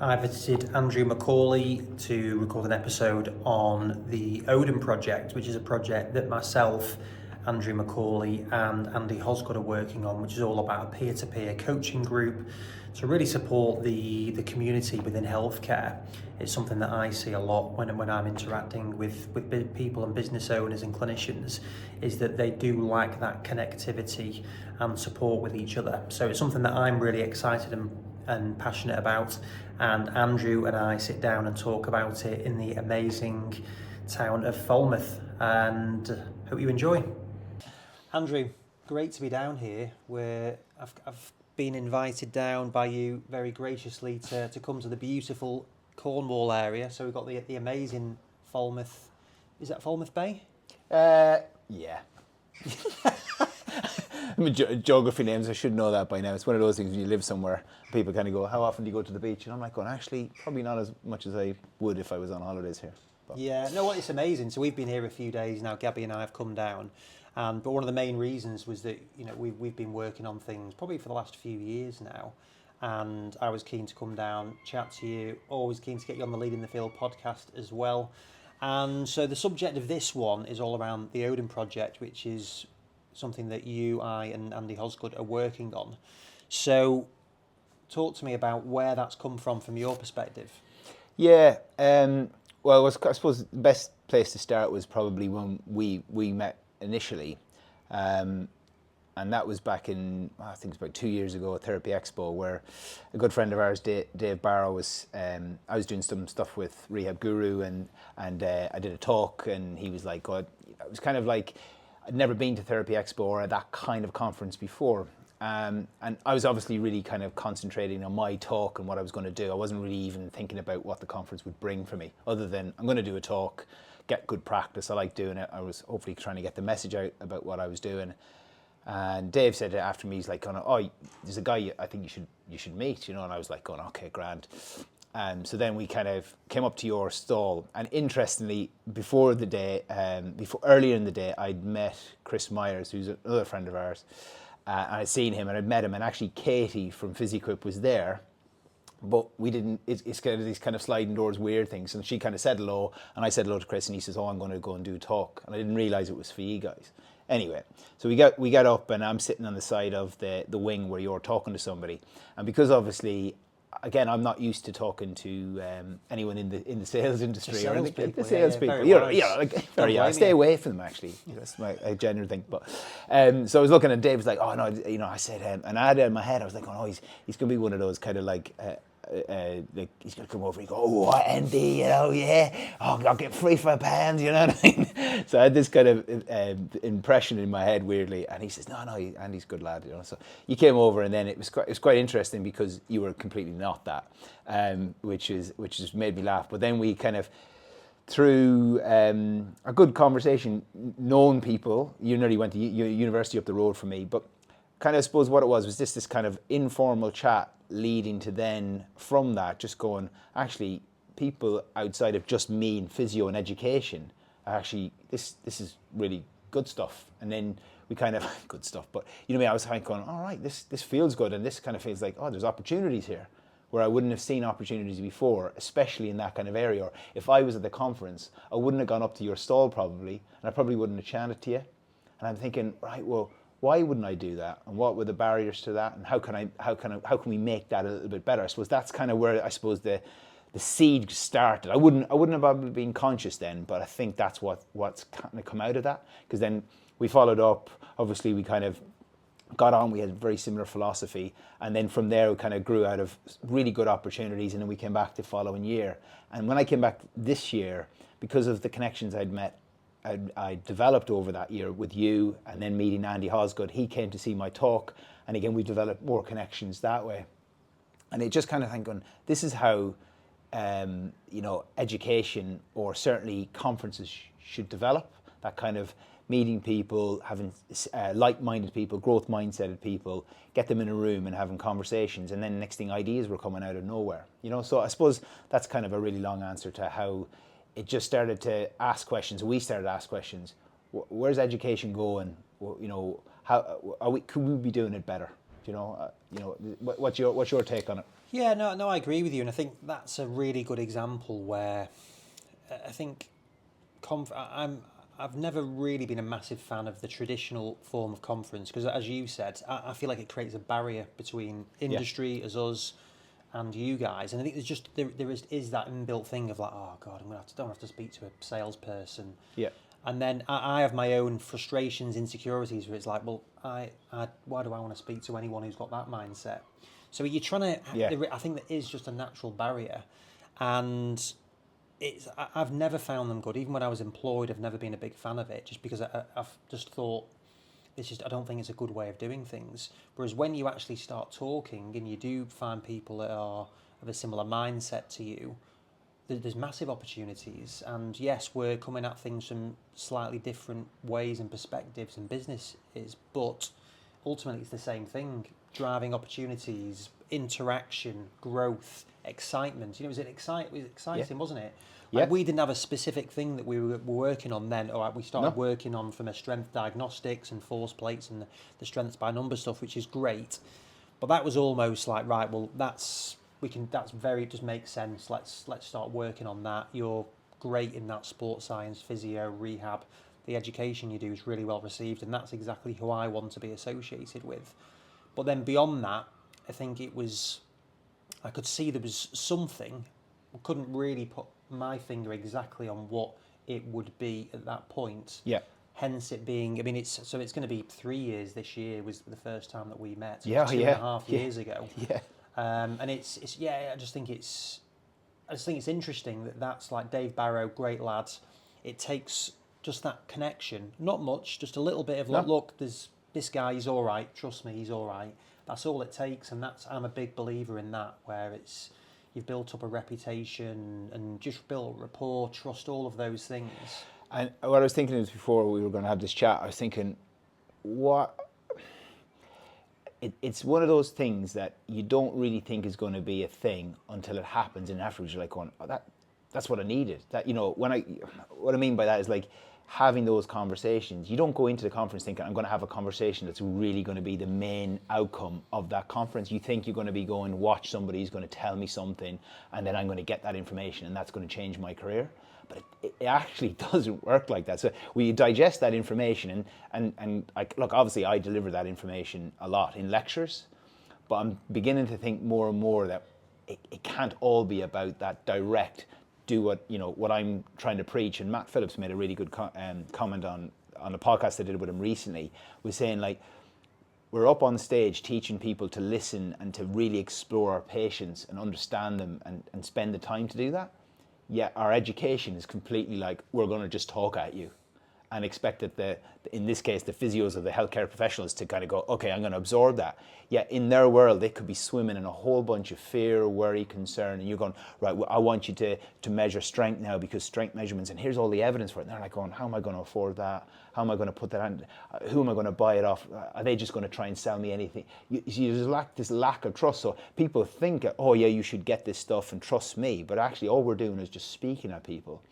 I visited Andrew McCauley to record an episode on the Odin project, which is a project that myself, Andrew McCauley and Andy Hosgood are working on, which is all about a peer-to-peer coaching group to really support the community within healthcare. It's something that I see a lot when I'm interacting with people and business owners and clinicians, is that they do like that connectivity and support with each other. So it's something that I'm really excited and passionate about, and Andrew and I sit down and talk about it in the amazing town of Falmouth, and hope you enjoy. Andrew, great to be down here. I've been invited down by you very graciously to come to the beautiful Cornwall area. So we've got the amazing Falmouth. Is that Falmouth Bay? Yeah. I mean, geography names, I should know that by now. It's one of those things when you live somewhere, people kind of go, how often do you go to the beach? And I'm like going, actually, probably not as much as I would if I was on holidays here. But. Yeah, no, it's amazing. So we've been here a few days now. Gabby and I have come down. But one of the main reasons was that, you know, we've been working on things probably for the last few years now. And I was keen to come down, chat to you, always keen to get you on the Leading the Field podcast as well. And so the subject of this one is all around the Odin project, which is something that you, I and Andy Hosgood are working on. So talk to me about where that's come from your perspective. Yeah, well, I suppose the best place to start was probably when we met initially. And that was back in, I think it's about 2 years ago, at Therapy Expo, where a good friend of ours, Dave Barrow, was, I was doing some stuff with Rehab Guru, and I did a talk, and he was like, God, it was kind of like, I'd never been to Therapy Expo or that kind of conference before. And I was obviously really kind of concentrating on my talk and what I was going to do. I wasn't really even thinking about what the conference would bring for me, other than I'm going to do a talk, get good practice. I like doing it. I was hopefully trying to get the message out about what I was doing. And Dave said it after me, he's like, oh, there's a guy I think you should meet, you know. And I was like, going, okay, grand. So then we kind of came up to your stall, and interestingly, earlier in the day, I'd met Chris Myers, who's another friend of ours, and I'd seen him and I'd met him, and actually Katie from PhysiQuip was there, but we didn't. It's kind of these kind of sliding doors, weird things, and she kind of said hello, and I said hello to Chris, and he says, oh, I'm going to go and do a talk, and I didn't realise it was for you guys. Anyway, so we got up, and I'm sitting on the side of the wing where you're talking to somebody, and because obviously, again, I'm not used to talking to anyone in the sales industry or anything. Like the salespeople, I stay away from them actually. That's my genuine thing. But so I was looking, and Dave was like, "Oh no," you know. I said, and I had it in my head. I was like, "Oh no, he's going to be one of those kind of like he's going to come over and go, oh, what, Andy, you know, yeah, oh, I'll get free for £1, you know what I mean?" So I had this kind of impression in my head, weirdly, and he says, no, Andy's a good lad, you know. So you came over, and then it was quite interesting because you were completely not that, which has made me laugh. But then we kind of, through a good conversation, known people, you nearly went to university up the road from me, but kind of, I suppose what it was this kind of informal chat leading to then, from that, just going, actually, people outside of just me and physio and education, actually, this is really good stuff. And then we kind of, good stuff, but you know what I mean, I was kind of going, all right, this feels good, and this kind of feels like, oh, there's opportunities here, where I wouldn't have seen opportunities before, especially in that kind of area. Or if I was at the conference, I wouldn't have gone up to your stall probably, and I probably wouldn't have chatted to you. And I'm thinking, right, well, why wouldn't I do that? And what were the barriers to that? And how can we make that a little bit better? I suppose that's kind of where I suppose the seed started. I wouldn't have probably been conscious then, but I think that's what's kind of come out of that. Because then we followed up. Obviously, we kind of got on. We had a very similar philosophy, and then from there we kind of grew out of really good opportunities. And then we came back the following year. And when I came back this year, because of the connections I'd met, I developed over that year with you, and then meeting Andy Hosgood. He came to see my talk, and again we developed more connections that way. And it just kind of thinking, this is how education, or certainly conferences, should develop. That kind of meeting people, having like-minded people, growth mindseted people, get them in a room and having conversations, and then next thing, ideas were coming out of nowhere. You know, so I suppose that's kind of a really long answer to how it just started to ask questions. We started to ask questions. Where's education going? You know, how could we be doing it better? What's your take on it? Yeah, no, I agree with you, and I think that's a really good example where I think I've never really been a massive fan of the traditional form of conference because, as you said, I feel like it creates a barrier between industry as us and you guys, and I think there's just there is that inbuilt thing of like, oh God, don't have to speak to a salesperson. Yeah. And then I have my own frustrations, insecurities, where it's like, well, why do I want to speak to anyone who's got that mindset? So you're trying to. Yeah. I think there is just a natural barrier, and I've never found them good. Even when I was employed, I've never been a big fan of it, just because I've just thought I don't think it's a good way of doing things. Whereas when you actually start talking and you do find people that are of a similar mindset to you, there's massive opportunities. And yes, we're coming at things from slightly different ways and perspectives and businesses, but ultimately it's the same thing. Driving opportunities, interaction, growth, excitement. It was exciting, wasn't it? Yeah. Like we didn't have a specific thing that we were working on then. All right, we started working on from a strength diagnostics and force plates and the strengths by number stuff, which is great. But that was almost like, right, well, it just makes sense. Let's start working on that. You're great in that sports science, physio, rehab. The education you do is really well received, and that's exactly who I want to be associated with. But then beyond that, I think I could see there was something. I couldn't really put my finger exactly on what it would be at that point. Yeah. Hence it being, it's going to be 3 years this year was the first time that we met. Yeah, 2.5 years ago. Yeah. And I just think it's interesting that's like Dave Barrow, great lad. It takes just that connection, not much, just a little bit of look, there's this guy, he's all right, trust me, he's all right. That's all it takes, and I'm a big believer in that, where you've built up a reputation and just built rapport, trust, all of those things. And what I was thinking is before we were going to have this chat, I was thinking, it's one of those things that you don't really think is going to be a thing until it happens, and afterwards you're like going, oh, that's what I needed. What I mean by that is like having those conversations. You don't go into the conference thinking, I'm going to have a conversation that's really going to be the main outcome of that conference. You think you're going to be going, watch somebody who's going to tell me something, and then I'm going to get that information, and that's going to change my career. But it actually doesn't work like that. So we digest that information, and look, obviously I deliver that information a lot in lectures, but I'm beginning to think more and more that it can't all be about that direct, do what I'm trying to preach. And Matt Phillips made a really good comment on a podcast I did with him recently, was saying like, we're up on stage teaching people to listen and to really explore our patients and understand them and spend the time to do that. Yet our education is completely like, we're going to just talk at you and expect that in this case, the physios or the healthcare professionals to kind of go, okay, I'm going to absorb that. Yet in their world, they could be swimming in a whole bunch of fear, worry, concern, and you're going, right, well, I want you to measure strength now because strength measurements, and here's all the evidence for it. And they're like going, how am I going to afford that? How am I going to put that on? Who am I going to buy it off? Are they just going to try and sell me anything? There's this lack of trust. So people think, oh yeah, you should get this stuff and trust me. But actually all we're doing is just speaking at people.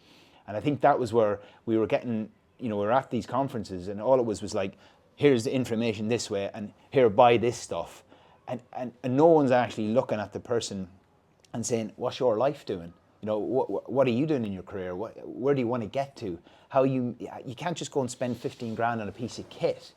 And I think that was where we were getting, we were at these conferences and all it was like, here's the information this way and here, buy this stuff. And no one's actually looking at the person and saying, what's your life doing? What are you doing in your career? Where do you want to get to? You can't just go and spend 15 grand on a piece of kit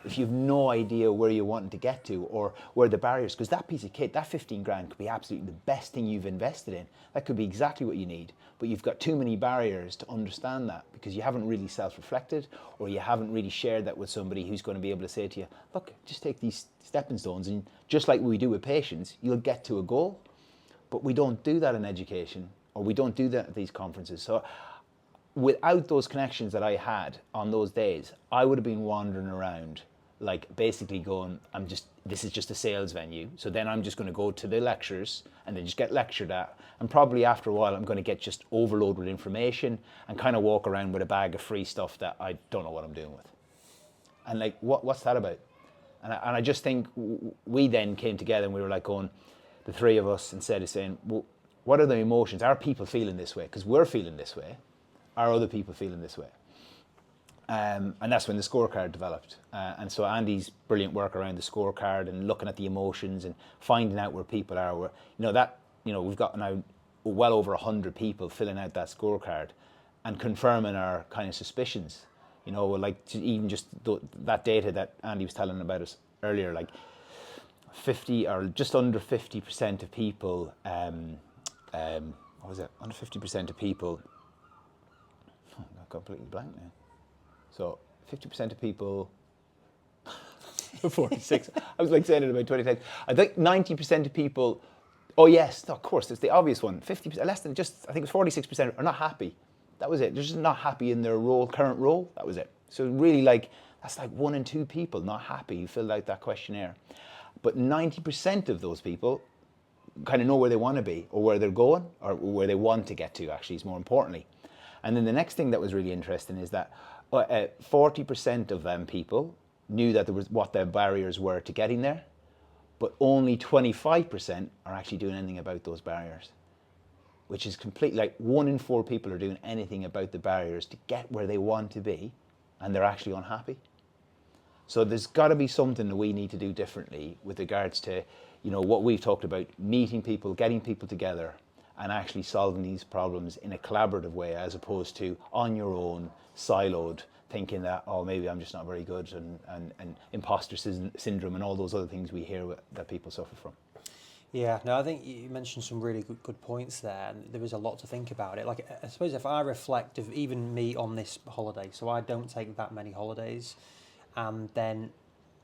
if you've no idea where you're wanting to get to or where the barriers, because that piece of kit, that 15 grand could be absolutely the best thing you've invested in. That could be exactly what you need, but you've got too many barriers to understand that because you haven't really self-reflected or you haven't really shared that with somebody who's going to be able to say to you, look, just take these stepping stones and just like we do with patients, you'll get to a goal. But we don't do that in education or we don't do that at these conferences. So without those connections that I had on those days, I would have been wandering around like basically going, this is just a sales venue. So then I'm just going to go to the lectures and then just get lectured at. And probably after a while, I'm going to get just overloaded with information and kind of walk around with a bag of free stuff that I don't know what I'm doing with. And like, what's that about? And I just think we then came together and we were like going, the three of us, instead of saying, well, what are the emotions? Are people feeling this way? Because we're feeling this way. Are other people feeling this way? And that's when the scorecard developed. And so Andy's brilliant work around the scorecard and looking at the emotions and finding out where people are. We've got now well over 100 people filling out that scorecard and confirming our kind of suspicions. Even just that data that Andy was telling about us earlier, like 50 or just under 50% of people, under 50% of people, I got completely blank now. So 50% of people, 46, I was like saying it about 20 times. I think 90% of people, oh yes, of course, it's the obvious one. 50%, less than just, I think it's 46% are not happy. That was it. They're just not happy in their current role. That was it. So really that's like 1 in 2 people not happy who filled out that questionnaire. But 90% of those people kind of know where they want to be or where they're going or where they want to get to, actually, is more importantly. And then the next thing that was really interesting is that 40% of them people knew that there was what their barriers were to getting there, but only 25% are actually doing anything about those barriers, which is completely like 1 in 4 people are doing anything about the barriers to get where they want to be, and they're actually unhappy. So there's got to be something that we need to do differently with regards to, what we've talked about, meeting people, getting people together, and actually solving these problems in a collaborative way, as opposed to on your own, siloed, thinking that, oh, maybe I'm just not very good, and imposter syndrome and all those other things we hear that people suffer from. Yeah, no, I think you mentioned some really good points there, and there was a lot to think about it. Like, I suppose if I reflect of even me on this holiday, so I don't take that many holidays, and then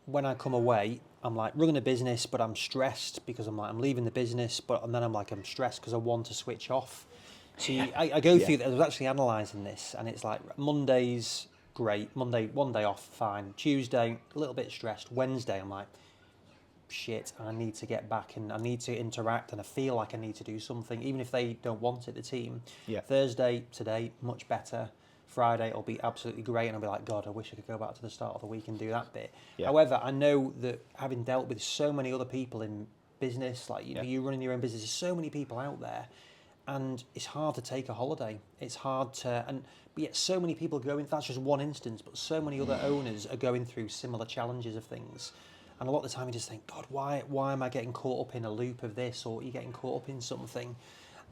when I come away, I'm like running a business, but I'm stressed because I'm leaving the business, and then I'm stressed because I want to switch off. So I go through that. I was actually analysing this, and it's like Monday's great. Monday, 1 day off, fine. Tuesday, a little bit stressed. Wednesday, I'm like, shit, I need to get back and I need to interact and I feel like I need to do something, even if they don't want it, the team. Yeah. Thursday, today, much better. Friday, it'll be absolutely great, and I'll be like, God, I wish I could go back to the start of the week and do that bit. Yeah. However, I know that having dealt with so many other people in business, like you running your own business, there's so many people out there, and it's hard to take a holiday. It's hard to, but yet so many people that's just one instance, but so many other owners are going through similar challenges of things. And a lot of the time you just think, God, why am I getting caught up in a loop of this, or you're getting caught up in something?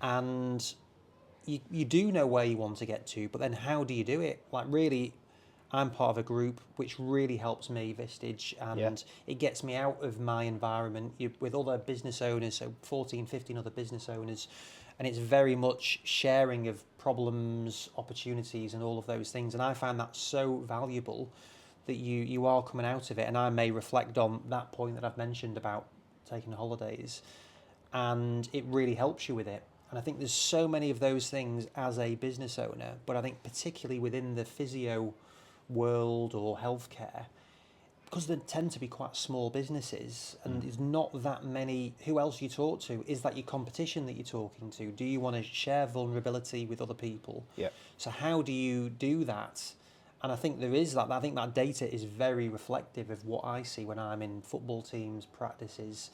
And you do know where you want to get to, but then how do you do it? Like, really, I'm part of a group which really helps me, Vistage, and it gets me out of my environment with other business owners, so 14, 15 other business owners, and it's very much sharing of problems, opportunities, and all of those things. And I find that so valuable that you are coming out of it, and I may reflect on that point that I've mentioned about taking holidays, and it really helps you with it. And I think there's so many of those things as a business owner, but I think particularly within the physio world or healthcare, because they tend to be quite small businesses and there's not that many, who else you talk to? Is that your competition that you're talking to? Do you want to share vulnerability with other people? Yeah. So how do you do that? And I think there is that. I think that data is very reflective of what I see when I'm in football teams, practices.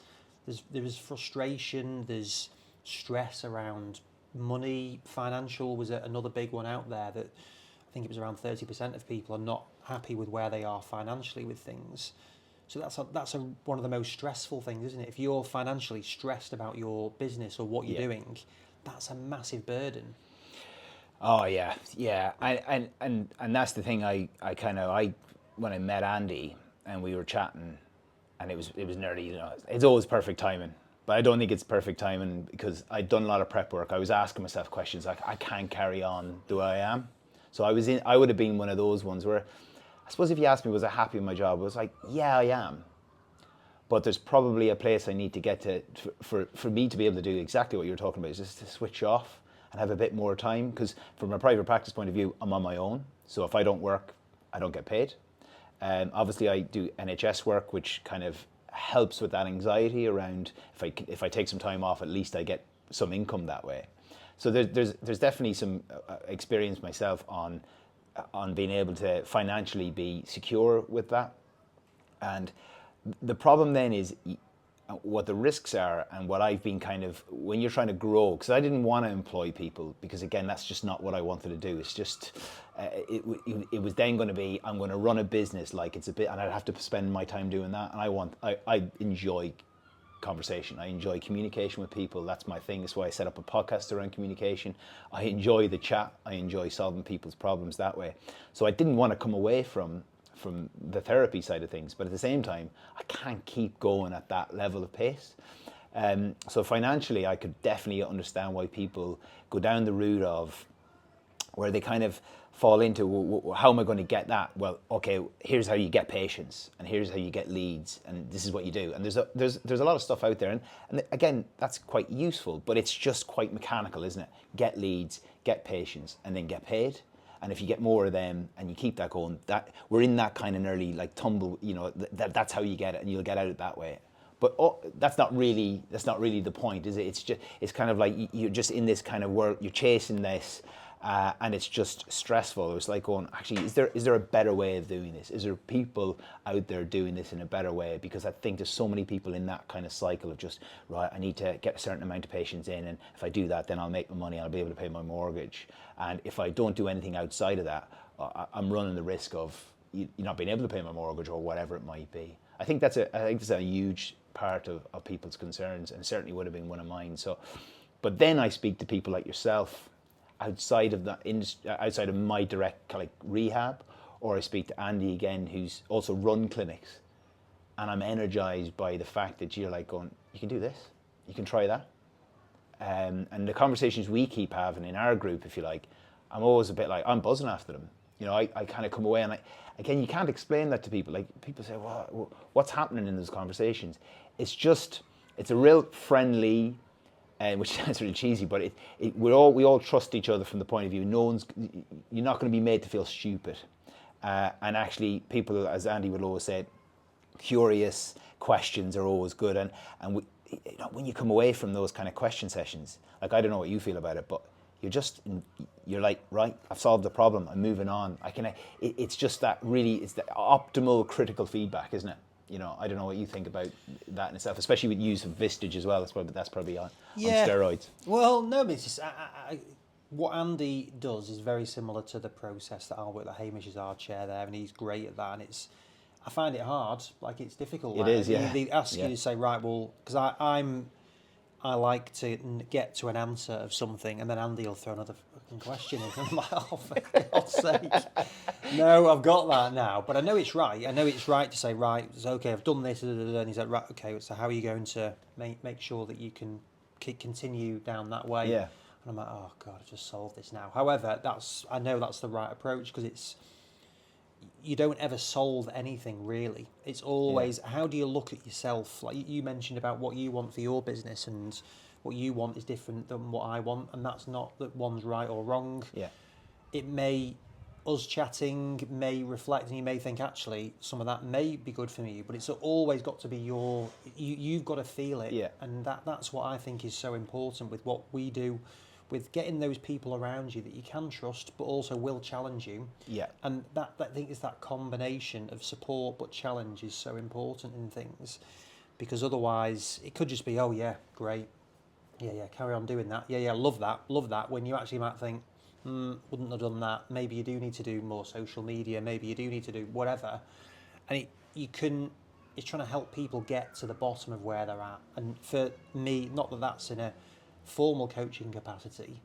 There is frustration, there's stress around money. Financial was another big one out there, that I think it was around 30% of people are not happy with where they are financially with things. So that's one of the most stressful things, isn't it? If you're financially stressed about your business or what you're doing, that's a massive burden. Oh yeah. And that's the thing. I when I met Andy and we were chatting, and it was nearly, it's always perfect timing. But I don't think it's perfect timing because I'd done a lot of prep work. I was asking myself questions like, I can't carry on the way I am. So I would have been one of those ones where, I suppose if you asked me, was I happy with my job? I was like, yeah, I am. But there's probably a place I need to get to for me to be able to do exactly what you're talking about, is just to switch off and have a bit more time. Because from a private practice point of view, I'm on my own. So if I don't work, I don't get paid. Obviously, I do NHS work, which kind of helps with that anxiety around if I take some time off, at least I get some income that way. So there's definitely some experience myself on being able to financially be secure with that. And the problem then is what the risks are, and what I've been kind of, when you're trying to grow, because I didn't want to employ people, because again, that's just not what I wanted to do. It's just, it was then going to be, I'm going to run a business like it's a bit, and I'd have to spend my time doing that. And I enjoy conversation. I enjoy communication with people. That's my thing. That's why I set up a podcast around communication. I enjoy the chat. I enjoy solving people's problems that way. So I didn't want to come away from the therapy side of things, but at the same time, I can't keep going at that level of pace. So financially, I could definitely understand why people go down the route of where they kind of fall into, well, how am I going to get that? Well, okay, here's how you get patients, and here's how you get leads, and this is what you do. And there's a lot of stuff out there, and again, that's quite useful, but it's just quite mechanical, isn't it? Get leads, get patients, and then get paid. And if you get more of them and you keep that going, that we're in that kind of early like tumble, you know, that's how you get it, and you'll get out it that way. But that's not really the point, is it? It's kind of like you're just in this kind of world, you're chasing this, and it's just stressful. It's like going, actually, is there a better way of doing this? Is there people out there doing this in a better way? Because I think there's so many people in that kind of cycle of just, right, I need to get a certain amount of patients in, and if I do that, then I'll make my money, I'll be able to pay my mortgage. And if I don't do anything outside of that, I'm running the risk of you not being able to pay my mortgage or whatever it might be. I think that's a huge part of people's concerns, and certainly would have been one of mine. So, but then I speak to people like yourself outside of outside of my direct like rehab, or I speak to Andy again, who's also run clinics, and I'm energized by the fact that you're like going, you can do this, you can try that. And the conversations we keep having in our group, if you like, I'm always a bit like, I'm buzzing after them. You know, I kind of come away, and again, you can't explain that to people. Like, people say, well, what's happening in those conversations? It's a real friendly, which sounds really cheesy, but we all trust each other from the point of view, you're not going to be made to feel stupid. And actually, people, as Andy would always say, curious questions are always good. And we, you know, when you come away from those kind of question sessions, like, I don't know what you feel about it, but you're like, right, I've solved the problem, I'm moving on. It's just that really, it's the optimal critical feedback, isn't it? You know, I don't know what you think about that in itself, especially with use of Vistage as well. That's probably on steroids. Well, no, but it's just, what Andy does is very similar to the process that I'll work. That Hamish is our chair there, and he's great at that. And I find it hard. Like, it's difficult. It is, yeah. They ask you to say, right, well, because I like to get to an answer of something, and then Andy will throw another fucking question in. I'm like, oh, for God's sake. No, I've got that now. But I know it's right. I know it's right to say, right, it's okay, I've done this, and he's like, right, okay, so how are you going to make sure that you can continue down that way? Yeah. And I'm like, oh, God, I've just solved this now. However, I know that's the right approach, because you don't ever solve anything, really. It's always, how do you look at yourself? Like you mentioned about what you want for your business, and what you want is different than what I want, and that's not that one's right or wrong. Yeah. Us chatting may reflect, and you may think, actually, some of that may be good for me, but it's always got to be you've got to feel it. Yeah. And that's what I think is so important with what we do, with getting those people around you that you can trust, but also will challenge you. Yeah. And that I think is that combination of support but challenge is so important in things, because otherwise it could just be, oh yeah, great, yeah, carry on doing that, yeah, love that, when you actually might think, wouldn't have done that. Maybe you do need to do more social media. Maybe you do need to do whatever, and it's trying to help people get to the bottom of where they're at. And for me, not that that's in a formal coaching capacity,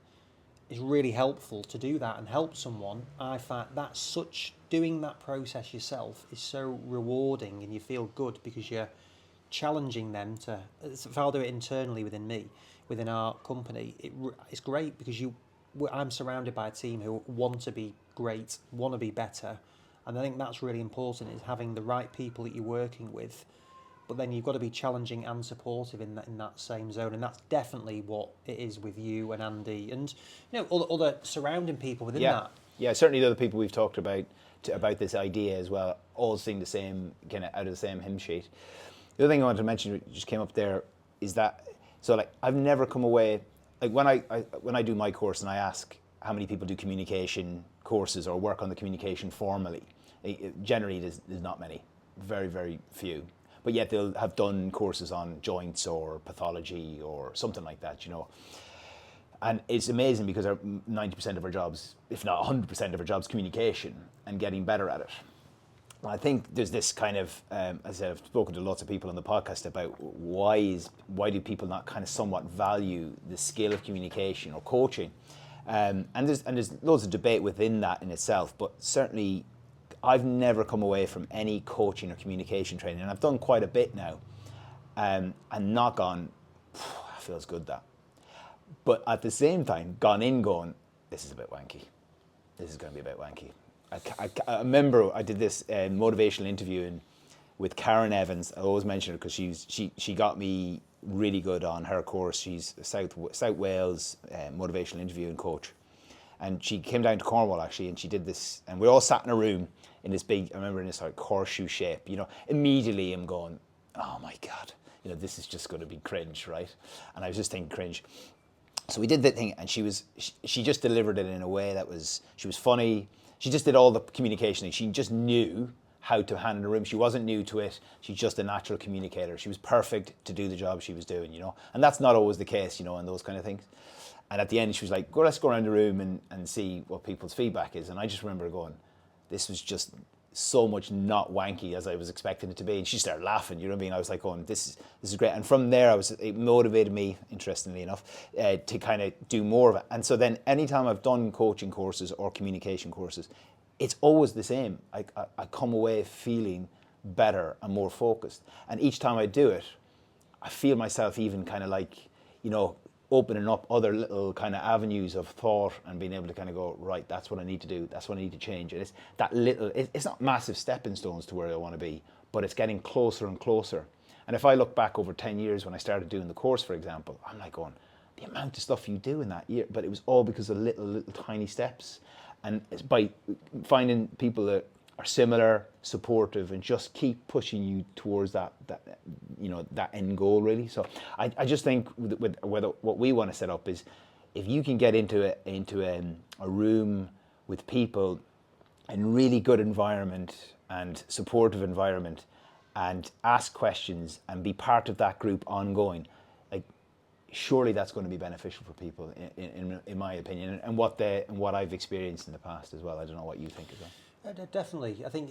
is really helpful to do that and help someone. I find doing that process yourself is so rewarding, and you feel good because you're challenging them to. If I'll do it internally within our company, it's great because I'm surrounded by a team who want to be great, want to be better, and I think that's really important, is having the right people that you're working with. But then you've got to be challenging and supportive in that same zone, and that's definitely what it is with you and Andy, and other surrounding people within that. Yeah, certainly the other people we've talked about this idea as well, all seeing the same kind of out of the same hymn sheet. The other thing I wanted to mention, which just came up there, is that I've never come away, like when I do my course and I ask how many people do communication courses or work on the communication formally, generally there's not many, very very few. but yet they'll have done courses on joints or pathology or something like that, you know. And it's amazing because 90% of our jobs, if not 100% of our jobs, communication and getting better at it. And I think there's this kind of, as I've spoken to lots of people on the podcast about why do people not kind of somewhat value the skill of communication or coaching? And there's loads of debate within that in itself, but certainly I've never come away from any coaching or communication training, and I've done quite a bit now, and not gone, feels good that. But at the same time, gone in going, this is a bit wanky. This is going to be a bit wanky. I remember I did this motivational interview with Karen Evans. I always mention her because she got me really good on her course. She's a South Wales motivational interviewing coach. And she came down to Cornwall actually, and she did this, and we all sat in a room in this big, I remember in this like horseshoe shape, you know. Immediately I'm going, oh my God, you know, this is just going to be cringe, right? And I was just thinking cringe. So we did that thing, and she just delivered it in a way that she was funny. She just did all the communication. She just knew how to handle the room. She wasn't new to it. She's just a natural communicator. She was perfect to do the job she was doing, you know. And that's not always the case, you know, and those kind of things. And at the end, she was like, let's go around the room and see what people's feedback is. And I just remember going, this was just so much not wanky as I was expecting it to be. And she started laughing, you know what I mean? I was like going, this is great. And from there, it motivated me, interestingly enough, to kind of do more of it. And so then anytime I've done coaching courses or communication courses, it's always the same. I come away feeling better and more focused. And each time I do it, I feel myself even kind of like, you know, opening up other little kind of avenues of thought and being able to kind of go, right, that's what I need to do, that's what I need to change. And it's that little, it's not massive stepping stones to where I want to be, but it's getting closer and closer. And if I look back over 10 years when I started doing the course, for example, I'm like going, the amount of stuff you do in that year, but it was all because of little tiny steps. And it's by finding people that are similar, supportive, and just keep pushing you towards that you know, that end goal, really. So I just think with what we want to set up is, if you can get into a room with people in really good environment and supportive environment, and ask questions and be part of that group ongoing, like, surely that's going to be beneficial for people, in my opinion, and what I've experienced in the past as well. I don't know what you think of that. Definitely. I think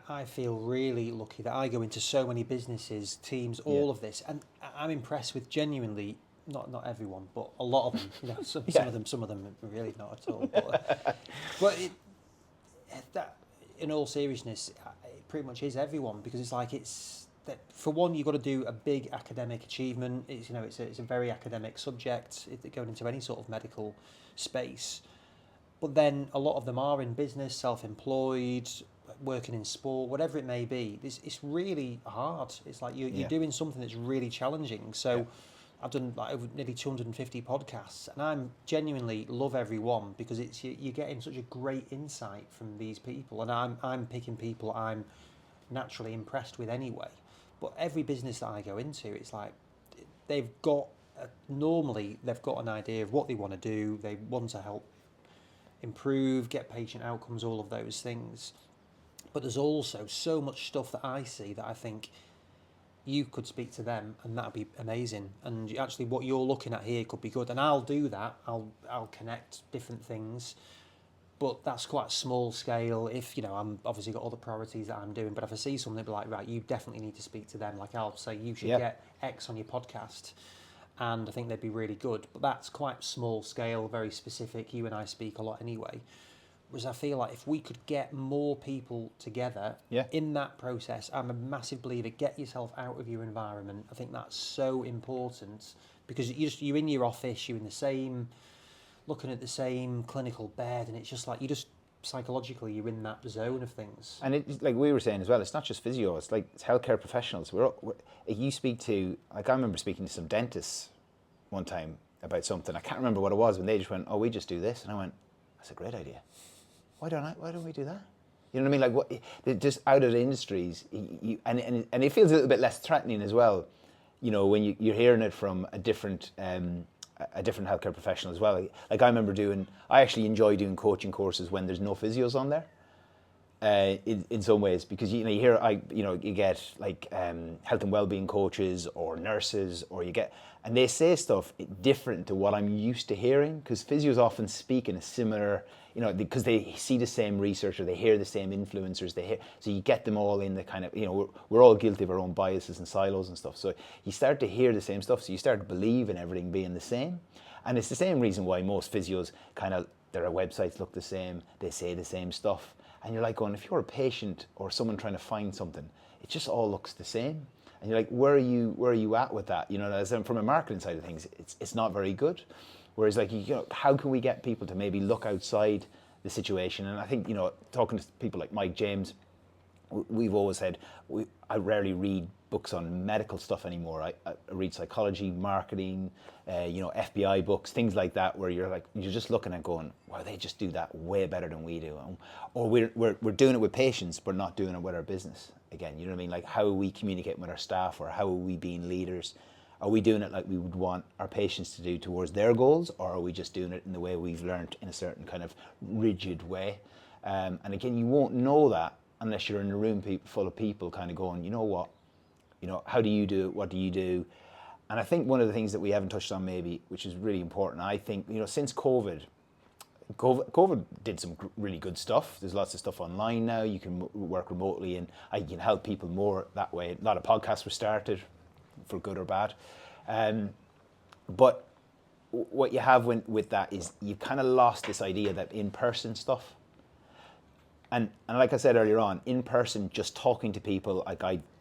I feel really lucky that I go into so many businesses, teams, all of this, and I'm impressed with genuinely, not everyone, but a lot of them. You know, some of them really not at all. But that, in all seriousness, it pretty much is everyone, because it's like that for one, you've got to do a big academic achievement. It's a very academic subject going into any sort of medical space. But then a lot of them are in business, self-employed, working in sport, whatever it may be. It's really hard. It's like you're doing something that's really challenging. So I've done like over nearly 250 podcasts, and I'm genuinely love every one, because you're getting such a great insight from these people, and I'm picking people I'm naturally impressed with anyway. But every business that I go into, it's like normally they've got an idea of what they want to do. They want to help improve, get patient outcomes, all of those things. But there's also so much stuff that I see that I think you could speak to them and that'd be amazing. And actually what you're looking at here could be good. And I'll do that. I'll connect different things. But that's quite small scale. If, I'm obviously got other priorities that I'm doing, but if I see something, I'll be like, right, you definitely need to speak to them. Like I'll say, you should get X on your podcast. And I think they'd be really good. But that's quite small scale, very specific. You and I speak a lot anyway. Whereas I feel like if we could get more people together in that process, I'm a massive believer, get yourself out of your environment. I think that's so important, because you're in your office, you're in the same, looking at the same clinical bed, and it's just like psychologically you're in that zone of things. And it's like we were saying as well, it's not just physio, it's like it's healthcare professionals. You speak to, like I remember speaking to some dentists one time about something, I can't remember what it was, when they just went, oh, we just do this, and I went, that's a great idea. Why don't we do that? You know what I mean? Like just out of the industries, and it feels a little bit less threatening as well, when you're hearing it from a different healthcare professional as well. Like I remember I actually enjoy doing coaching courses when there's no physios on there. in some ways, because you hear you get like health and well-being coaches or nurses, or and they say stuff different to what I'm used to hearing, because physios often speak in a similar, because they see the same research or they hear the same influencers, so you get them all in the kind of, we're all guilty of our own biases and silos and stuff, so you start to hear the same stuff, so you start to believe in everything being the same. And it's the same reason why most physios their websites look the same, they say the same stuff. And you're like going, if you're a patient or someone trying to find something, it just all looks the same. And you're like, where are you at with that? As from a marketing side of things, it's not very good. Whereas like, how can we get people to maybe look outside the situation? And I think, talking to people like Mike James, we've always said, I rarely read books on medical stuff anymore. I read psychology, marketing, FBI books, things like that, where you're just looking and going, wow, they just do that way better than we do. Or we're doing it with patients, but not doing it with our business. Again, you know what I mean? Like, how are we communicating with our staff, or how are we being leaders? Are we doing it like we would want our patients to do towards their goals, or are we just doing it in the way we've learned, in a certain kind of rigid way? And again, you won't know that unless you're in a room full of people kind of going, you know what? How do you do it? What do you do? And I think one of the things that we haven't touched on maybe, which is really important, I think, since COVID did some really good stuff. There's lots of stuff online now. You can work remotely, and I can help people more that way. A lot of podcasts were started, for good or bad. But what you have with that is you've kind of lost this idea that in-person stuff. And like I said earlier on, in person, just talking to people,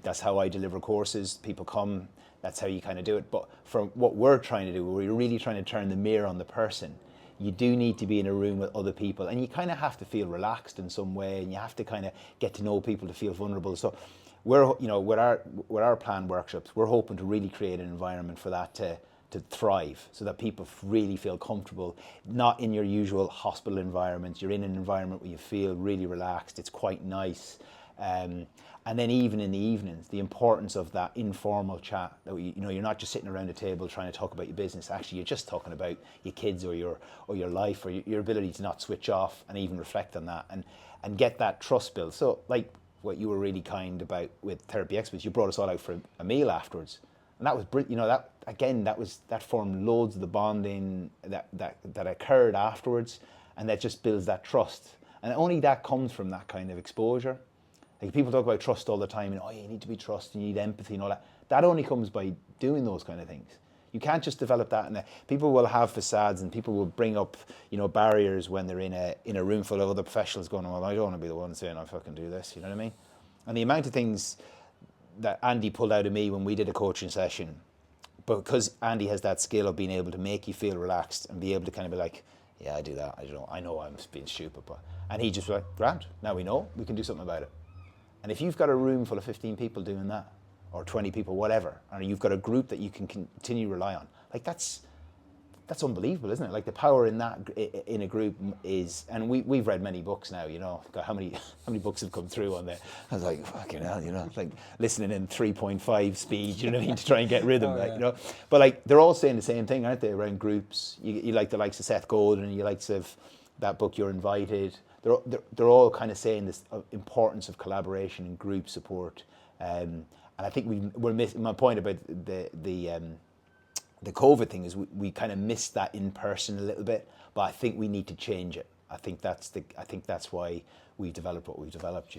that's how I deliver courses. People come, that's how you kind of do it. But from what we're trying to do, we're really trying to turn the mirror on the person. You do need to be in a room with other people, and you kind of have to feel relaxed in some way, and you have to kind of get to know people to feel vulnerable. So we're, with our planned workshops, we're hoping to really create an environment for that to thrive, so that people really feel comfortable, not in your usual hospital environment. You're in an environment where you feel really relaxed, it's quite nice. And then even in the evenings, the importance of that informal chat, that you're not just sitting around a table trying to talk about your business. Actually, you're just talking about your kids or your life, or your ability to not switch off and even reflect on that, and get that trust built. So like what you were really kind about with Therapy Experts, you brought us all out for a meal afterwards. And that was brilliant. That formed loads of the bonding that occurred afterwards, and that just builds that trust. And only that comes from that kind of exposure. Like, people talk about trust all the time, and you need to be trusted, you need empathy and all that. That only comes by doing those kind of things. You can't just develop that, and people will have facades, and people will bring up, barriers when they're in a room full of other professionals going, well, I don't want to be the one saying I fucking do this, you know what I mean? And the amount of things that Andy pulled out of me when we did a coaching session, because Andy has that skill of being able to make you feel relaxed and be able to kind of be like, yeah, I do that. I know I'm being stupid, and he just was like, grand, now we know, we can do something about it. And if you've got a room full of 15 people doing that, or 20 people, whatever, and you've got a group that you can continue to rely on, like that's unbelievable, isn't it? Like, the power in that, in a group is, and we've read many books now, God, how many books have come through on there? I was like, fucking hell, like listening in 3.5 speed, you know what I mean, to try and get rhythm, But like, they're all saying the same thing, aren't they, around groups? You like the likes of Seth Godin, and you likes of that book, You're Invited. They're all kind of saying this importance of collaboration and group support. And I think we're missing, my point about the COVID thing is we kind of missed that in person a little bit, but I think we need to change it. I think that's why we've developed what we've developed,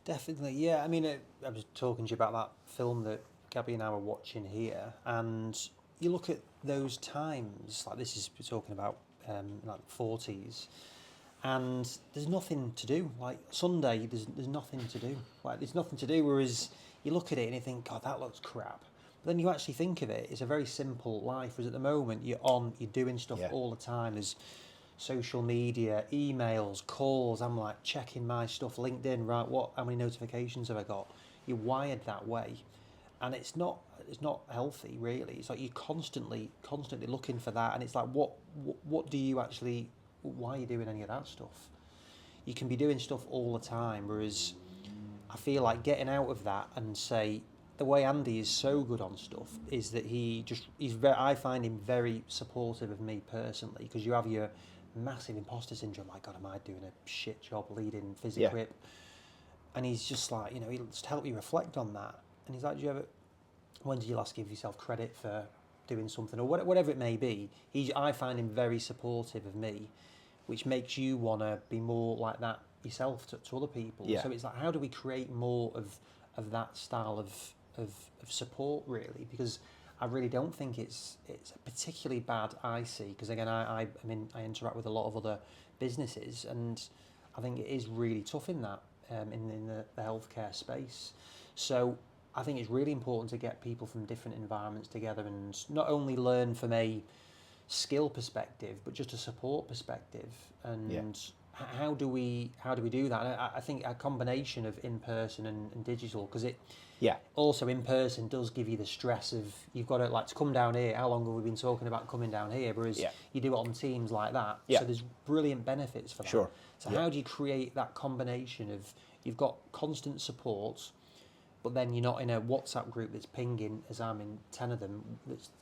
Definitely, yeah. I mean, I was talking to you about that film that Gabby and I were watching here, and you look at those times, like this is, we're talking about like 40s, and there's nothing to do. Like Sunday, there's nothing to do. Like, there's nothing to do, whereas you look at it and you think, God, that looks crap. But then you actually think of it, it's a very simple life, whereas at the moment you're doing stuff all the time. There's social media, emails, calls. I'm like checking my stuff, LinkedIn, right, how many notifications have I got? You're wired that way. And it's not healthy, really. It's like you're constantly looking for that, and it's like, what do you actually, why are you doing any of that stuff? You can be doing stuff all the time, whereas I feel like getting out of that and say, the way Andy is so good on stuff is that I find him very supportive of me personally, because you have your massive imposter syndrome. My God, am I doing a shit job leading PhysiQuip? And he's just like, he'll just help you reflect on that. And he's like, when did you last give yourself credit for doing something, or whatever it may be? I find him very supportive of me, which makes you want to be more like that yourself to other people. Yeah. So it's like, how do we create more of that style of support, really? Because I really don't think it's particularly bad, I see, because again, I interact with a lot of other businesses, and I think it is really tough in that, in the healthcare space. So I think it's really important to get people from different environments together and not only learn from a skill perspective, but just a support perspective. And how do we do that? And I think a combination of in-person and digital, because it also in person does give you the stress of, you've got to come down here. How long have we been talking about coming down here? Whereas you do it on Teams like that. So there's brilliant benefits for that. Sure. So how do you create that combination of, you've got constant support, but then you're not in a WhatsApp group that's pinging, as I'm in 10 of them,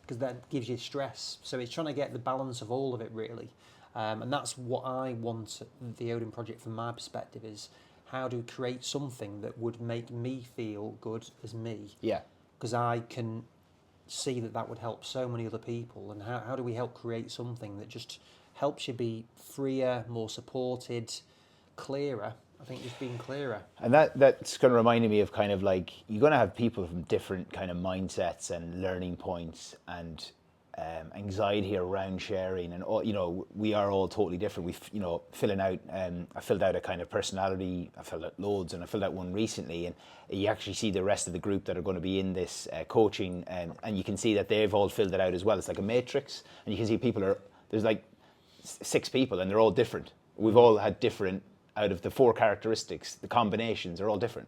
because that gives you stress. So it's trying to get the balance of all of it, really. And that's what I want the Odin project, from my perspective, is how to create something that would make me feel good as me. Yeah. Because I can see that would help so many other people. And how do we help create something that just helps you be freer, more supported, clearer? I think just being clearer. And that's kind of reminding me of kind of like, you're going to have people from different kind of mindsets and learning points and anxiety around sharing, and all, we are all totally different. Filling out, I filled out a kind of personality, I filled out loads, and I filled out one recently, and you actually see the rest of the group that are going to be in this coaching, and you can see that they've all filled it out as well. It's like a matrix, and you can see there's like 6 people, and they're all different. We've all had different, out of the 4 characteristics, the combinations are all different.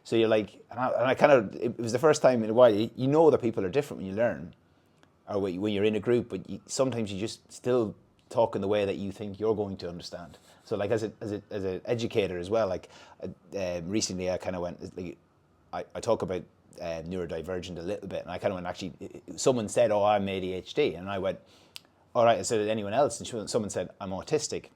So you're like, and I kind of, it was the first time in a while, that people are different when you learn, or when you're in a group, but sometimes you just still talk in the way that you think you're going to understand. So like as an educator as well, like recently I kind of went, like, I talk about neurodivergent a little bit, and I kind of went, actually, someone said, oh, I'm ADHD, and I went, all right, I said, anyone else? And someone said, I'm autistic.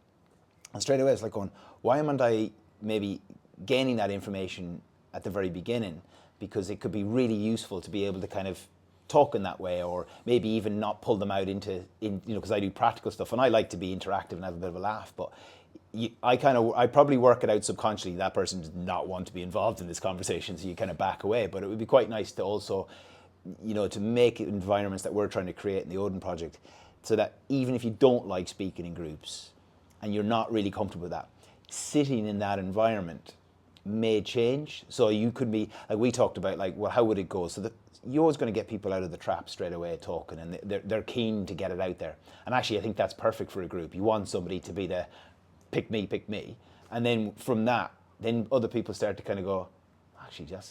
And straight away it's like going, why am I maybe gaining that information at the very beginning? Because it could be really useful to be able to kind of talk in that way, or maybe even not pull them out because I do practical stuff and I like to be interactive and have a bit of a laugh, but I probably work it out subconsciously. That person does not want to be involved in this conversation, so you kind of back away. But it would be quite nice to also, to make environments that we're trying to create in the Odin project, so that even if you don't like speaking in groups and you're not really comfortable with that, sitting in that environment may change. So you could be, like we talked about, like, well, how would it go? So that you're always going to get people out of the trap straight away talking, and they're keen to get it out there. And actually, I think that's perfect for a group. You want somebody to be the pick me. And then from that, then other people start to kind of go, actually, that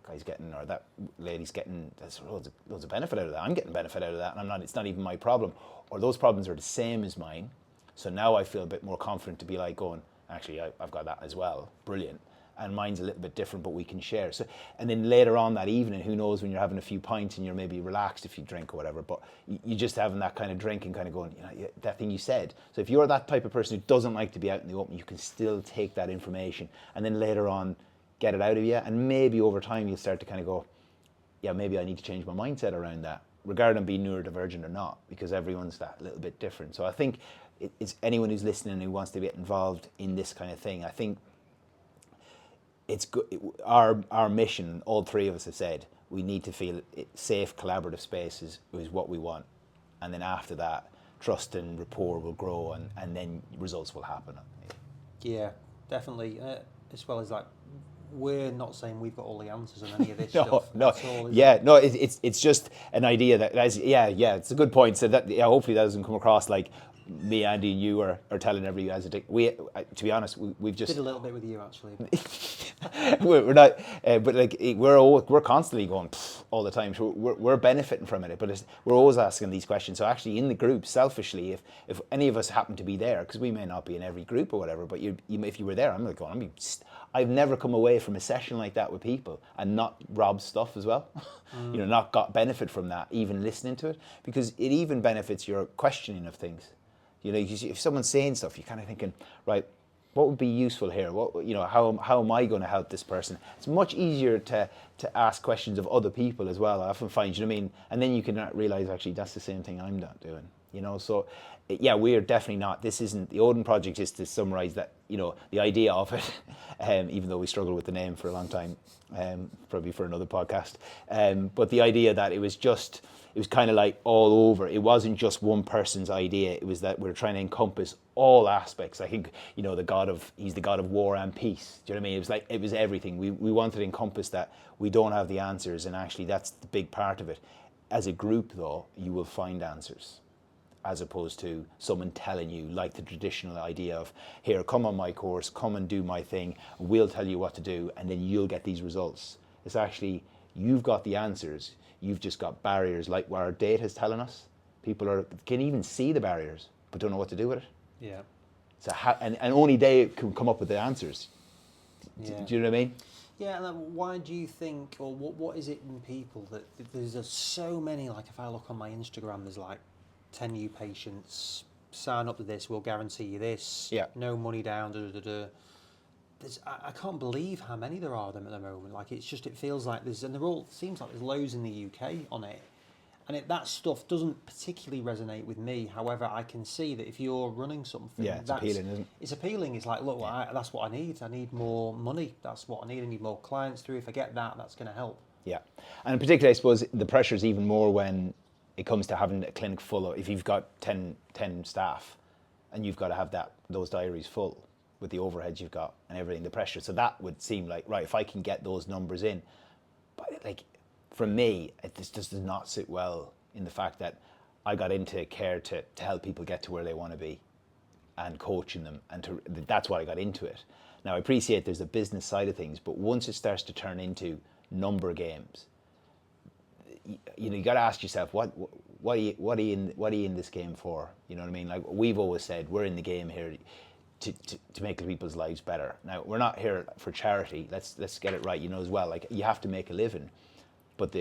guy's getting, or that lady's getting, there's loads of benefit out of that. I'm getting benefit out of that, and it's not even my problem. Or those problems are the same as mine. So now I feel a bit more confident to be like going, actually, I've got that as well. Brilliant. And mine's a little bit different, but we can share. So, and then later on that evening, who knows, when you're having a few pints and you're maybe relaxed if you drink or whatever, but you're just having that kind of drink and kind of going, that thing you said. So if you're that type of person who doesn't like to be out in the open, you can still take that information and then later on get it out of you. And maybe over time you'll start to kind of go, yeah, maybe I need to change my mindset around that, regarding being neurodivergent or not, because everyone's that little bit different. So I think it's anyone who's listening who wants to get involved in this kind of thing, I think it's good. Our mission, all 3 of us have said, we need to feel safe, collaborative spaces is what we want. And then after that, trust and rapport will grow, and then results will happen. Yeah, definitely. As well as like, we're not saying we've got all the answers on any of this stuff. It's just an idea it's a good point. So that hopefully that doesn't come across like me, Andy, and you are telling everybody as a to be honest, we've just did a little bit with you actually. we're not, but like we're constantly going all the time. So we're benefiting from it, but we're always asking these questions. So actually, in the group, selfishly, if any of us happen to be there, because we may not be in every group or whatever, but if you were there, I'm like going, I've never come away from a session like that with people and not robbed stuff as well. Not got benefit from that, even listening to it, because it even benefits your questioning of things. If someone's saying stuff, you're kind of thinking, right, what would be useful here? What, you know, how am I going to help this person? It's much easier to ask questions of other people as well. I often find, you know what I mean? And then you can realize actually that's the same thing I'm not doing, you know? So yeah, we are definitely not, this isn't, the Odin Project is to summarize that, you know, the idea of it, even though we struggled with the name for a long time, probably for another podcast. But the idea that it was kind of like all over. It wasn't just one person's idea. It was that we're trying to encompass all aspects. I think, you know, he's the God of war and peace. Do you know what I mean? It was like, it was everything. We wanted to encompass that. We don't have the answers, and actually that's the big part of it. As a group though, you will find answers, as opposed to someone telling you, like the traditional idea of, here, come on my course, come and do my thing, we'll tell you what to do, and then you'll get these results. It's actually, you've got the answers, you've just got barriers, like what our data is telling us. People can even see the barriers, but don't know what to do with it. Yeah. So and only they can come up with the answers. Yeah. Do you know what I mean? Yeah, and then why do you think, or what is it in people that there's just so many, like if I look on my Instagram, there's like 10 new patients, sign up to this, we'll guarantee you this, Yeah. no money down, I can't believe how many there are of them at the moment. Like it feels like and they're all, seems like there's loads in the UK on it. And that stuff doesn't particularly resonate with me. However, I can see that if you're running something, Yeah, it's appealing, isn't it? It's appealing. It's like, look, that's what I need. I need more money. That's what I need. I need more clients through. If I get that, that's going to help. Yeah. And in particular, I suppose the pressure is even more when it comes to having a clinic full of, if you've got 10 staff and you've got to have those diaries full with the overheads you've got and everything, the pressure. So that would seem like, right, if I can get those numbers in. But like, for me, this just does not sit well in the fact that I got into care to help people get to where they want to be and coaching them. And that's why I got into it. Now, I appreciate there's a business side of things, but once it starts to turn into number games, you know, you got to ask yourself, what are you in this game for? You know what I mean? Like we've always said, we're in the game here to make people's lives better. Now, we're not here for charity. Let's get it right, you know, as well. Like you have to make a living. But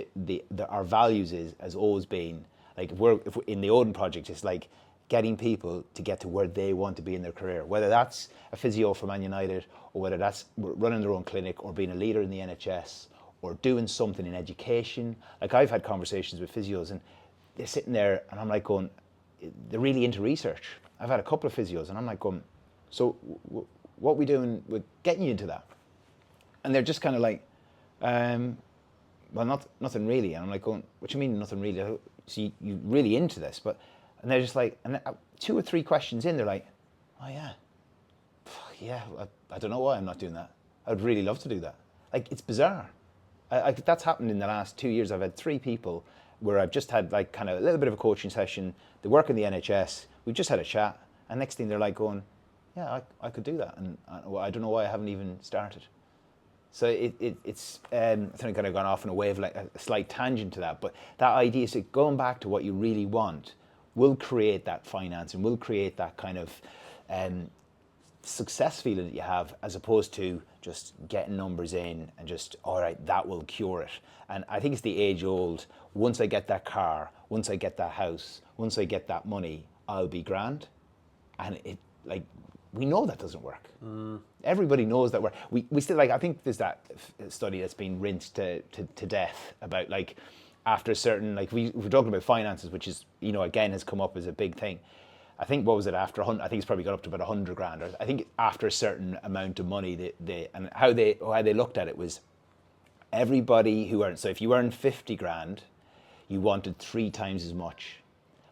our values has always been, like if in the Odin Project, it's like getting people to get to where they want to be in their career, whether that's a physio for Man United, or whether that's running their own clinic, or being a leader in the NHS, or doing something in education. Like I've had conversations with physios and they're sitting there and I'm like going, they're really into research. I've had a couple of physios and I'm like going, so what are we doing with getting you into that? And they're just kind of like, well, nothing really. And I'm like going, what do you mean nothing really? So you're really into this, and they're just like, and 2 or 3 questions in, they're like, oh yeah, I don't know why I'm not doing that. I'd really love to do that. Like, it's bizarre. That's happened in the last 2 years. I've had 3 people where I've just had like kind of a little bit of a coaching session. They work in the NHS. We've just had a chat. And next thing they're like going, yeah, I could do that. And I don't know why I haven't even started. So it's I think I've kind of gone off in a way of like a slight tangent to that. But that idea is that going back to what you really want will create that finance and will create that kind of success feeling that you have, as opposed to just getting numbers in and just, all right, that will cure it. And I think it's the age old, once I get that car, once I get that house, once I get that money, I'll be grand. And we know that doesn't work. Everybody knows that we still, like, I think there's that study that's been rinsed to death about, like, after a certain, like, we're talking about finances, which is, you know, again, has come up as a big thing. I think, what was it, after 100, I think it's probably got up to about 100 grand. Or I think after a certain amount of money, and how they looked at it was everybody who earned, so if you earned 50 grand, you wanted 3 times as much.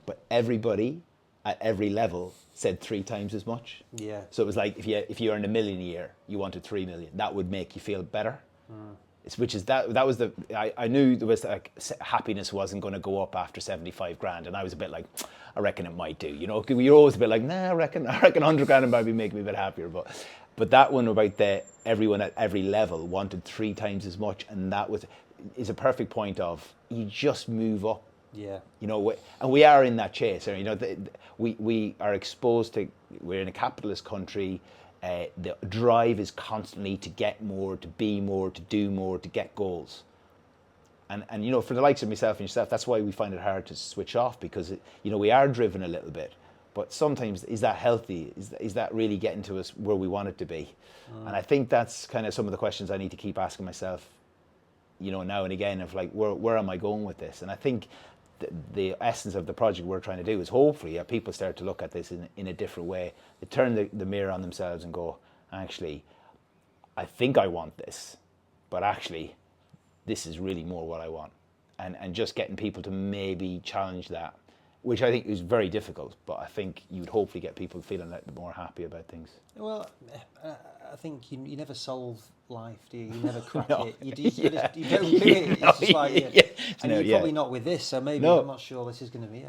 But everybody at every level said 3 times as much. Yeah. So it was like, if you earned $1 million a year, you wanted 3 million. That would make you feel better. Which is that was the, I knew there was like, happiness wasn't going to go up after 75 grand, and I was a bit like, I reckon it might do, you know. You're always a bit like, nah, I reckon 100 grand might be making me a bit happier. But that one about everyone at every level wanted 3 times as much, and that is a perfect point of, you just move up. Yeah. You know, and we are in that chase. You know, we are exposed to, we're in a capitalist country. The drive is constantly to get more, to be more, to do more, to get goals. And you know, for the likes of myself and yourself, that's why we find it hard to switch off, because you know, we are driven a little bit, But sometimes, is that healthy? Is that really getting to us where we want it to be? And I think that's kind of some of the questions I need to keep asking myself, now and again, of like, where am I going with this? And I think the essence of the project we're trying to do is hopefully people start to look at this in a different way. They turn the mirror on themselves and go, actually, I think I want this, but actually, this is really more what I want. And just getting people to maybe challenge that, which I think is very difficult, but I think you'd hopefully get people feeling a little more happy about things. Well, I think you never solve life, do you? You never crack No. it. You don't do it. It's just like, and you're probably not with this, so maybe I'm not sure this is going to be.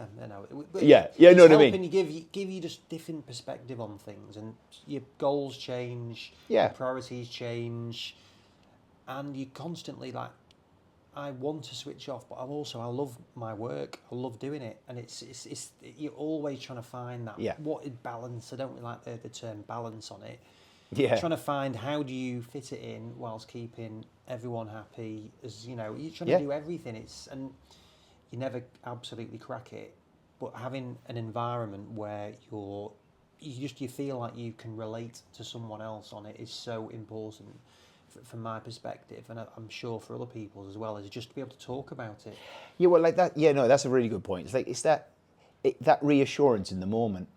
But you know what I mean. And give you just different perspective on things, and your goals change, Yeah. your priorities change, and you constantly like. I want to switch off, but I love my work. I love doing it, and it's you're always trying to find that what is balance. I don't really like the term balance on it. Yeah. Trying to find how do you fit it in whilst keeping everyone happy. As you're trying to do everything. And you never absolutely crack it, but having an environment where you feel like you can relate to someone else on it is so important. From my perspective, and I'm sure for other people as well, is just to be able to talk about it. Yeah, well, like that. Yeah, no, that's a really good point. It's that reassurance in the moment.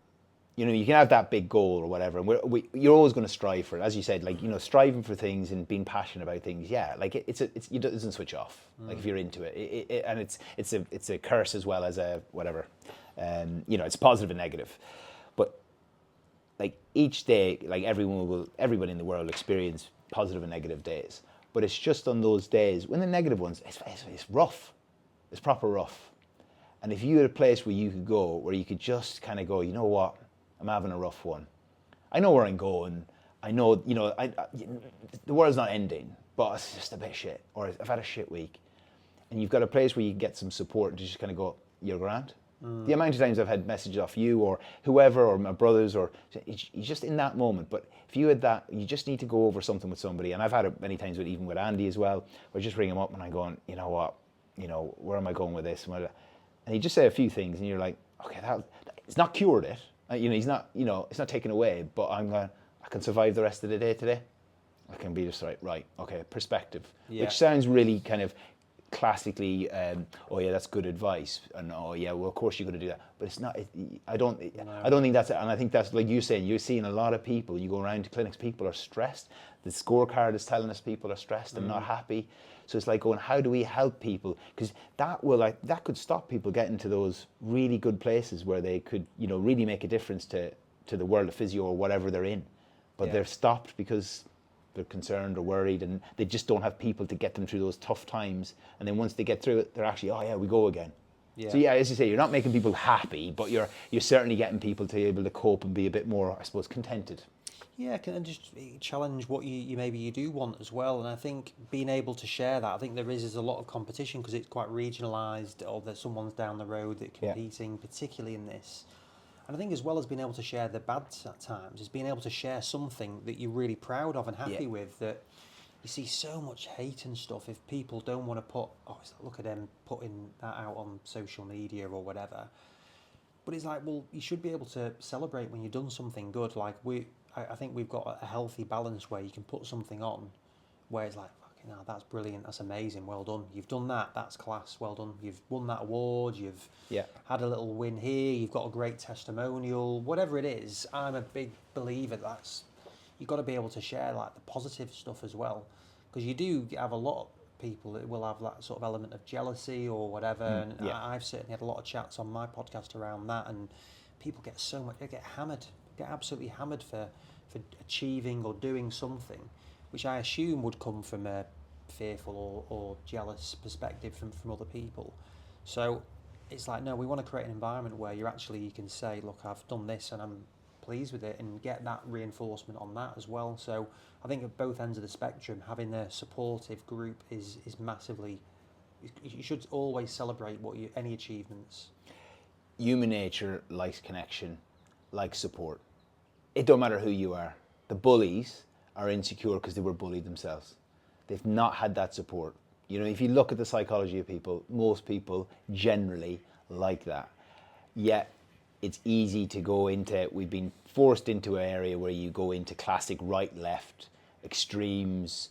You can have that big goal or whatever, and you're always going to strive for it, as you said. Like striving for things and being passionate about things. Yeah, like it doesn't switch off. Like if you're into it, and it's a curse as well as a whatever. It's positive and negative, but like each day, like everybody in the world experience positive and negative days, but it's just on those days when the negative ones, it's rough, it's proper rough. And if you had a place where you could go, where you could just kind of go, you know what, I'm having a rough one. I know where I'm going. I know, the world's not ending, but it's just a bit shit, or I've had a shit week. And you've got a place where you can get some support to just kind of go, you're grand. The amount of times I've had messages off you or whoever or my brothers, or you're just in that moment. But if you had that, you just need to go over something with somebody. And I've had it many times even with Andy as well, where I just ring him up and I'm going, you know what, where am I going with this? And he just said a few things and you're like, okay, it's not cured it. He's not, it's not taken away, but I can survive the rest of the day today. I can be just right, okay, perspective, which sounds really kind of classically, oh yeah, that's good advice, and oh yeah, well of course you're going to do that, but it's not. I don't think that's it, and I think that's like you're saying. You're seeing a lot of people. You go around to clinics, people are stressed. The scorecard is telling us people are stressed and not happy. So it's like going, how do we help people? Because that could stop people getting to those really good places where they could, really make a difference to the world of physio or whatever they're in, but they're stopped because they're concerned or worried, and they just don't have people to get them through those tough times. And then once they get through it, they're actually, oh yeah, we go again. Yeah. So yeah, as you say, you're not making people happy, but you're certainly getting people to be able to cope and be a bit more, I suppose, contented. Yeah, and just challenge what you maybe you do want as well. And I think being able to share that, I think there is a lot of competition because it's quite regionalised, or that someone's down the road that competing, particularly in this. And I think as well as being able to share the bad times, is being able to share something that you're really proud of and happy with. That you see so much hate and stuff. If people don't want to put, look at them putting that out on social media or whatever. But it's like, well, you should be able to celebrate when you've done something good. Like I think we've got a healthy balance where you can put something on where it's like, fucking hell, that's brilliant, that's amazing, well done. You've done that, that's class, well done. You've won that award, you've had a little win here, you've got a great testimonial, whatever it is. I'm a big believer you've got to be able to share like the positive stuff as well. Because you do have a lot of people that will have that sort of element of jealousy or whatever. And I've certainly had a lot of chats on my podcast around that, and people get get absolutely hammered for achieving or doing something, which I assume would come from a fearful or jealous perspective from other people. So it's like, no, we want to create an environment where you can say, look, I've done this and I'm pleased with it, and get that reinforcement on that as well. So I think at both ends of the spectrum, having a supportive group is massively, you should always celebrate any achievements. Human nature likes connection, likes support. It don't matter who you are. The bullies are insecure because they were bullied themselves. They've not had that support. If you look at the psychology of people, most people generally like that. Yet it's easy to go into, we've been forced into an area where you go into classic right, left, extremes,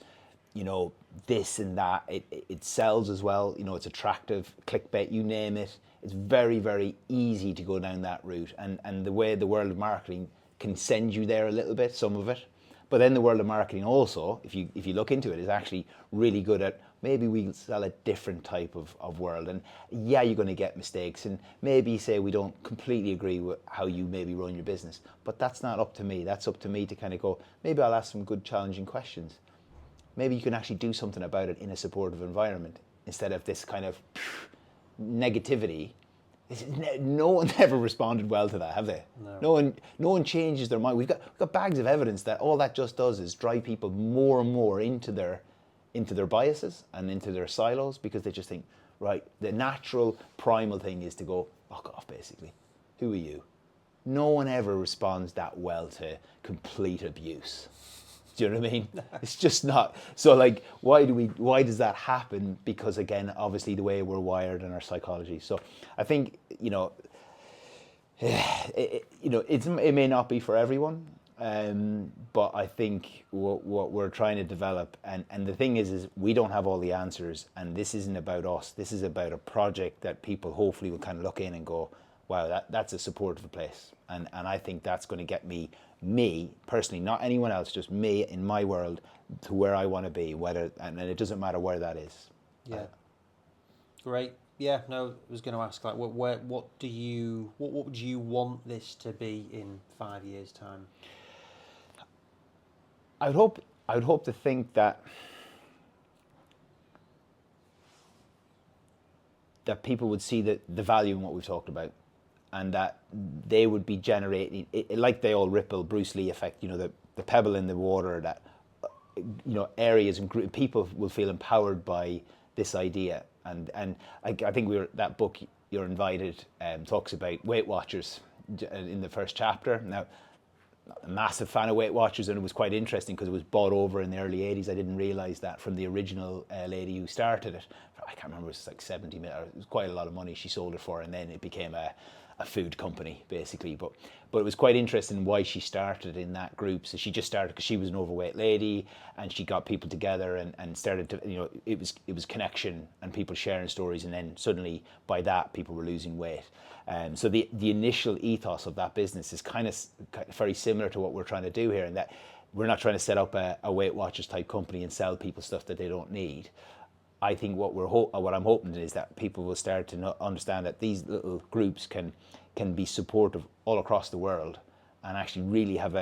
you know, this and that. It sells as well, you know, it's attractive, clickbait, you name it. It's very, very easy to go down that route. And the way the world of marketing can send you there a little bit, some of it. But then the world of marketing also, if you look into it, is actually really good at, maybe we sell a different type of world. And yeah, you're going to get mistakes. And maybe say we don't completely agree with how you maybe run your business. But that's not up to me. That's up to me to kind of go, maybe I'll ask some good challenging questions. Maybe you can actually do something about it in a supportive environment instead of this kind of negativity. No one's ever responded well to that, have they? No. No one changes their mind. We've got bags of evidence that all that just does is drive people more and more into their biases and into their silos, because they just think, right, the natural primal thing is to go, fuck off, basically. Who are you? No one ever responds that well to complete abuse. Do you know what I mean? It's just not. So like, why does that happen? Because again, obviously the way we're wired in our psychology. So I think, it may not be for everyone, but I think what we're trying to develop, and the thing is we don't have all the answers, and this isn't about us. This is about a project that people hopefully will kind of look in and go, wow, that's a supportive place. And I think that's going to get me personally, not anyone else, just me in my world, to where I want to be, and it doesn't matter where that is. Yeah. Great. Yeah, no, I was going to ask, like, what would you want this to be in 5 years' time? I would hope to think that people would see the value in what we've talked about, and that they would be generating it, like they all ripple, Bruce Lee effect, the pebble in the water, that areas and people will feel empowered by this idea. And I think that book You're Invited talks about Weight Watchers in the first chapter. Now, not a massive fan of Weight Watchers, and it was quite interesting because it was bought over in the early 80s. I didn't realize that from the original lady who started it. I can't remember, it was like 70 million. It was quite a lot of money she sold it for, and then it became a food company, basically. But it was quite interesting why she started in that group. So she just started because she was an overweight lady, and she got people together and started to, it was connection and people sharing stories, and then suddenly by that people were losing weight. So the initial ethos of that business is kind of very similar to what we're trying to do here, in that we're not trying to set up a Weight Watchers type company and sell people stuff that they don't need. I think what I'm hoping is that people will start to understand that these little groups can be supportive all across the world, and actually really have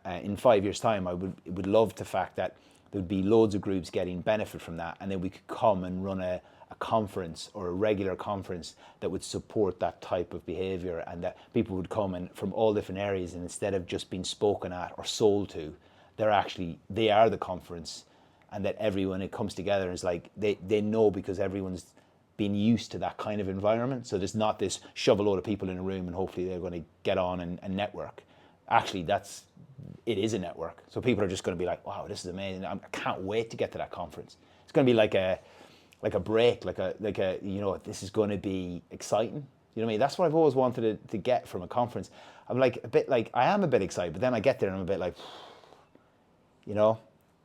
in 5 years' time, I would love the fact that there would be loads of groups getting benefit from that, and then we could come and run a conference or a regular conference that would support that type of behavior, and that people would come in from all different areas, and instead of just being spoken at or sold to, they are the conference. And that everyone, it comes together, is like they know, because everyone's been used to that kind of environment. So there's not this shove a load of people in a room and hopefully they're going to get on and network. Actually, it is a network. So people are just going to be like, wow, this is amazing. I can't wait to get to that conference. It's going to be like a break, like a this is going to be exciting. You know what I mean? That's what I've always wanted to get from a conference. I'm like I am a bit excited, but then I get there and I'm a bit like,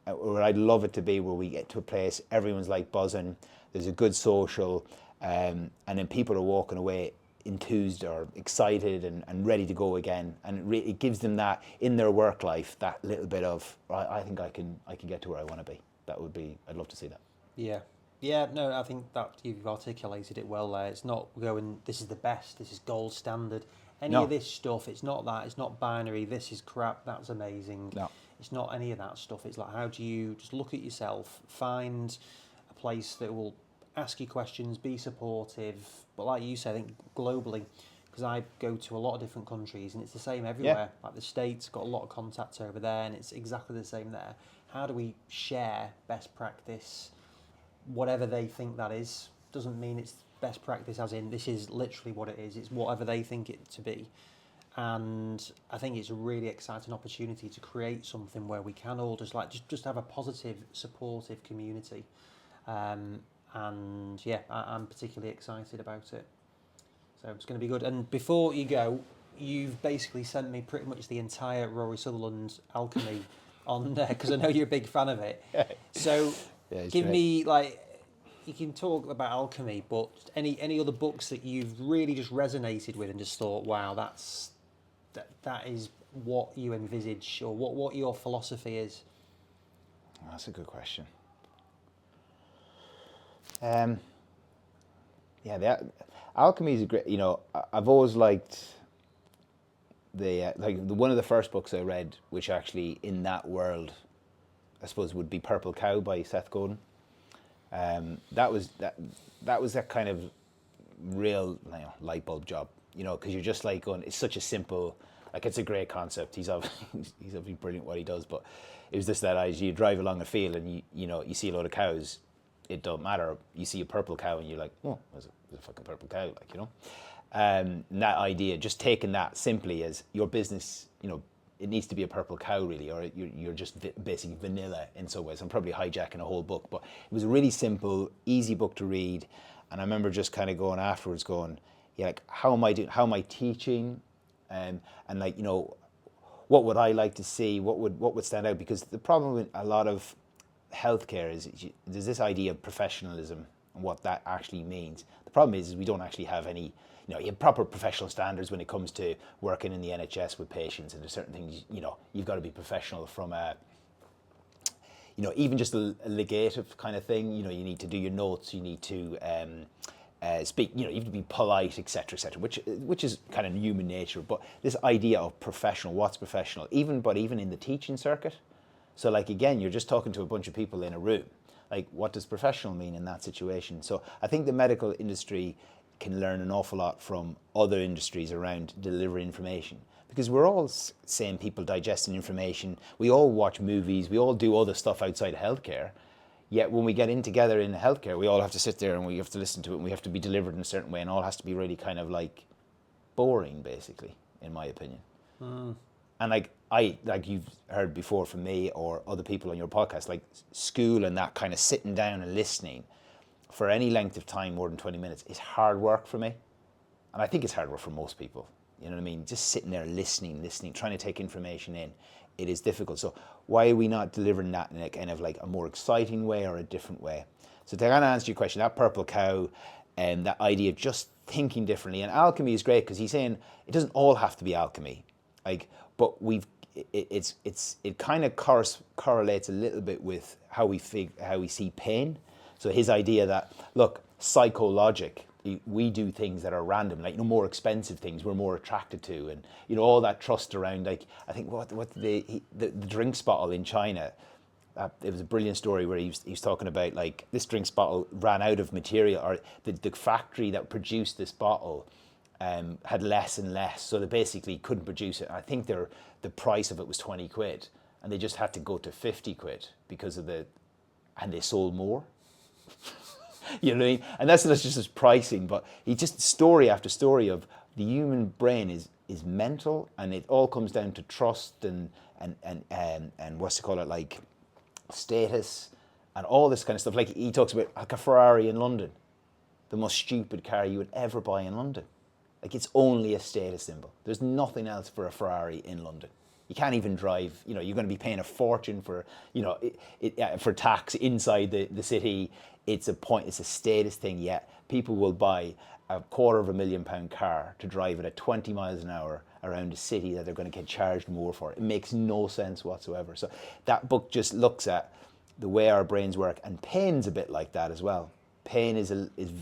where I'd love it to be, where we get to a place, everyone's like buzzing, there's a good social, and then people are walking away enthused or excited and ready to go again. And it gives them that in their work life, that little bit of, I think I can get to where I want to be. I'd love to see that. Yeah, no, I think that you've articulated it well there. It's not going, this is the best, this is gold standard. Of this stuff, it's not that, it's not binary, this is crap, that's amazing. No. It's not any of that stuff. It's like, how do you just look at yourself, find a place that will ask you questions, be supportive, but like you said, I think globally, because I go to a lot of different countries and it's the same everywhere. Yeah. Like the States, got a lot of contacts over there, and it's exactly the same there. How do we share best practice, whatever they think that is? Doesn't mean it's best practice as in this is literally what it is. It's whatever they think it to be. And I think it's a really exciting opportunity to create something where we can all just have a positive, supportive community. And yeah, I'm particularly excited about it. So it's going to be good. And before you go, you've basically sent me pretty much the entire Rory Sutherland's Alchemy on there because I know you're a big fan of it. So give me you can talk about alchemy, but any other books that you've really just resonated with and just thought, wow, that is what you envisage or what your philosophy is. That's a good question. The alchemy is a great. I've always liked one of the first books I read, which actually in that world, I suppose, would be Purple Cow by Seth Godin. That was that kind of real light bulb job, because you're just like going. It's such a simple, it's a great concept. He's obviously brilliant what he does, but it was just that idea. You drive along a field and you see a load of cows. It don't matter. You see a purple cow and you're like, oh, there's a fucking purple cow, And that idea, just taking that simply as your business, it needs to be a purple cow really, or you're just basically vanilla in some ways. I'm probably hijacking a whole book, but it was a really simple, easy book to read. And I remember just kind of going afterwards going, how am I doing? How am I teaching? And what would I like to see? What would stand out? Because the problem with a lot of healthcare is there's this idea of professionalism and what that actually means. The problem is we don't actually have any, you have proper professional standards when it comes to working in the NHS with patients, and there's certain things, you've got to be professional from a, even just a legative kind of thing. You need to do your notes, you need to speak, you have to be polite, etc., which is kind of human nature. But this idea of professional, what's professional, even in the teaching circuit. So again, you're just talking to a bunch of people in a room. What does professional mean in that situation? So I think the medical industry can learn an awful lot from other industries around delivering information, because we're all same people digesting information. We all watch movies. We all do other stuff outside of healthcare. Yet when we get in together in healthcare, we all have to sit there and we have to listen to it and we have to be delivered in a certain way, and all has to be really kind of boring, basically, in my opinion. And you've heard before from me or other people on your podcast, school and that kind of sitting down and listening for any length of time, more than 20 minutes, is hard work for me. And I think it's hard work for most people. You know what I mean? Just sitting there listening, trying to take information in. It is difficult. So why are we not delivering that in a kind of a more exciting way or a different way? So to kind of answer your question, that purple cow and that idea of just thinking differently. And alchemy is great because he's saying it doesn't all have to be alchemy. But it kind of correlates a little bit with how we see pain. So his idea that, look, psychologic, we do things that are random, more expensive things we're more attracted to, and all that trust around, I think what the drinks bottle in China. It was a brilliant story where he was talking about this drinks bottle ran out of material, or the factory that produced this bottle had less and less, so they basically couldn't produce it. I think the price of it was 20 quid, and they just had to go to 50 quid because of and they sold more. You know what I mean? And that's just his pricing, but he just story after story of the human brain is mental, and it all comes down to trust and what's to call it, status and all this kind of stuff. He talks about a Ferrari in London, the most stupid car you would ever buy in London. It's only a status symbol. There's nothing else for a Ferrari in London. You can't even drive. You're going to be paying a fortune for, for tax inside the city. It's a status thing. Yet people will buy a £250,000 car to drive it at 20 miles an hour around a city that they're going to get charged more for. It makes no sense whatsoever. So that book just looks at the way our brains work, and pain's a bit like that as well. Pain is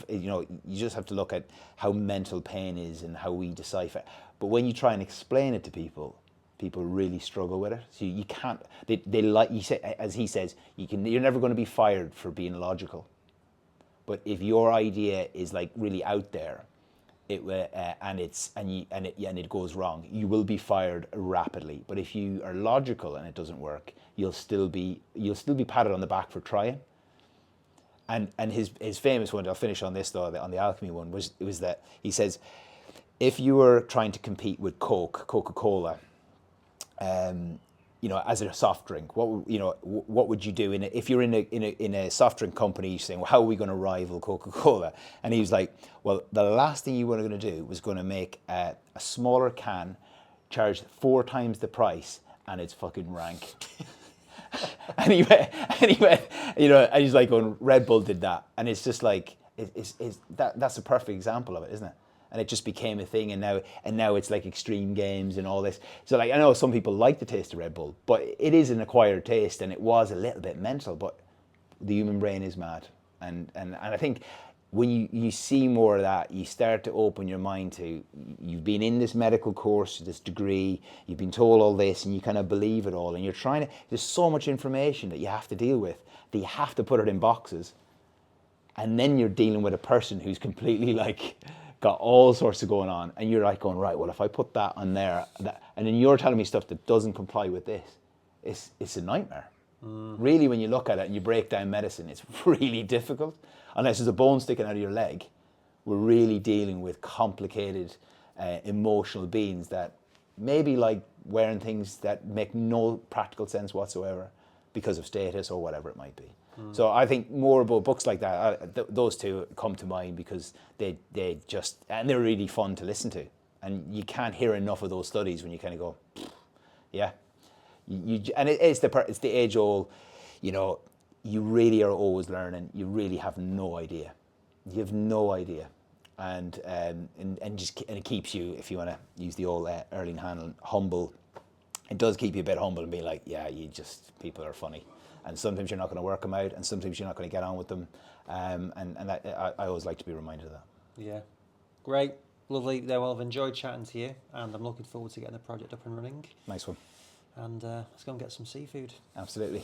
you just have to look at how mental pain is and how we decipher. But when you try and explain it to people really struggle with it. So you can't. They you say, as he says, you're never going to be fired for being logical. But if your idea is really out there, and it goes wrong, you will be fired rapidly. But if you are logical and it doesn't work, you'll still be patted on the back for trying. And his famous one, I'll finish on this though, on the alchemy one, was that he says, if you were trying to compete with Coca-Cola, as a soft drink, what would you do if you're in a soft drink company saying, well, how are we going to rival Coca-Cola? And he was like, well, the last thing you were going to do was going to make a smaller can, charge 4 times the price, and it's fucking rank. and he went, and he's like, going, Red Bull did that, and it's just like, that's a perfect example of it, isn't it? And it just became a thing, and now it's like extreme games and all this. So like, I know some people like the taste of Red Bull, but it is an acquired taste, and it was a little bit mental. But the human brain is mad, and I think when you see more of that, you start to open your mind to, you've been in this medical course, this degree, you've been told all this, and you kind of believe it all, and you're trying to. There's so much information that you have to deal with that you have to put it in boxes, and then you're dealing with a person who's completely like, got all sorts of going on, and you're like going, right, well, if I put that on there, and then you're telling me stuff that doesn't comply with this, it's a nightmare. Really, when you look at it and you break down medicine, it's really difficult. Unless there's a bone sticking out of your leg, we're really dealing with complicated, emotional beings that maybe like wearing things that make no practical sense whatsoever because of status or whatever it might be. So I think more about books like that, those two come to mind because they just, and they're really fun to listen to. And you can't hear enough of those studies when you kind of go, yeah. And it's the age old, you really are always learning. You really have no idea. You have no idea. And it keeps you, if you want to use the old Erling Haaland, humble. It does keep you a bit humble and be like, yeah, people are funny. And sometimes you're not going to work them out, and sometimes you're not going to get on with them. And I always like to be reminded of that. Yeah. Great. Lovely. Well, I've enjoyed chatting to you, and I'm looking forward to getting the project up and running. Nice one. And let's go and get some seafood. Absolutely.